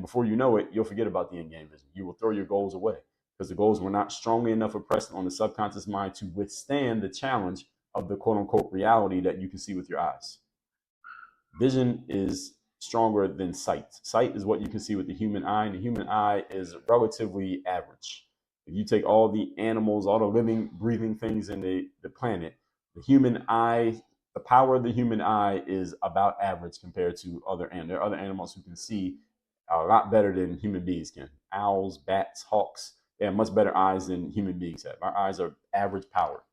before you know it, you'll forget about the end game vision. You will throw your goals away because the goals were not strongly enough impressed on the subconscious mind to withstand the challenge of the quote unquote reality that you can see with your eyes. Vision is stronger than sight. Sight is what you can see with the human eye, and the human eye is relatively average. If you take all the animals, all the living, breathing things in the planet, the human eye, the power of the human eye is about average compared to other animals. There are other animals who can see a lot better than human beings can. Owls, bats, hawks, they have much better eyes than human beings have. Our eyes are average power.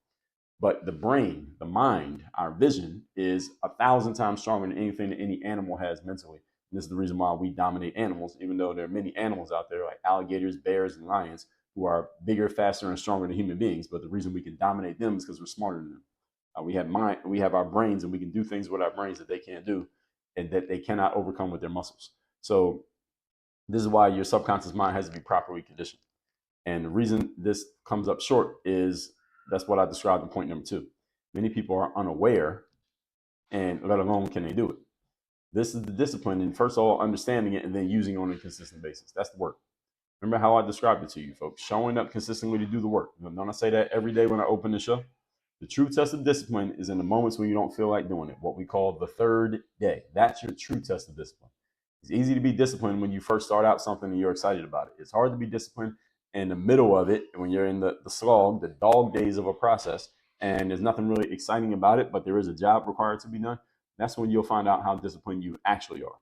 But the brain, the mind, our vision is 1,000 times stronger than anything that any animal has mentally. And this is the reason why we dominate animals, even though there are many animals out there like alligators, bears, and lions who are bigger, faster, and stronger than human beings. But the reason we can dominate them is because we're smarter than them. We have our brains, and we can do things with our brains that they can't do, and that they cannot overcome with their muscles. So this is why your subconscious mind has to be properly conditioned. And the reason this comes up short is that's what I described in point number 2. Many people are unaware, and let alone can they do it. This is the discipline, and first of all, understanding it and then using it on a consistent basis. That's the work. Remember how I described it to you, folks. Showing up consistently to do the work. Don't I say that every day when I open the show? The true test of discipline is in the moments when you don't feel like doing it, what we call the third day. That's your true test of discipline. It's easy to be disciplined when you first start out something and you're excited about it. It's hard to be disciplined in the middle of it when you're in the slog, the dog days of a process, and there's nothing really exciting about it, but there is a job required to be done. That's when you'll find out how disciplined you actually are.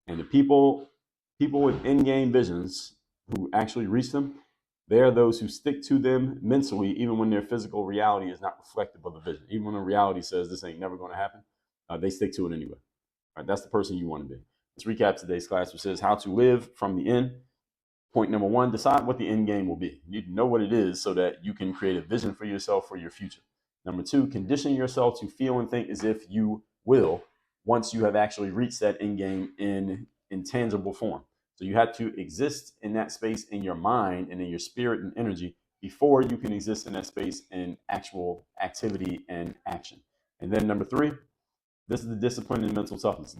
And the people with in-game visions who actually reach them, they are those who stick to them mentally, even when their physical reality is not reflective of the vision. Even when the reality says this ain't never going to happen, they stick to it anyway. All right, that's the person you want to be. Let's recap today's class, which says how to live from the end. Point number 1, decide what the end game will be. You need to know what it is so that you can create a vision for yourself for your future. Number 2, condition yourself to feel and think as if you will once you have actually reached that end game in tangible form. So you have to exist in that space in your mind and in your spirit and energy before you can exist in that space in actual activity and action. And then number 3, this is the discipline and mental toughness.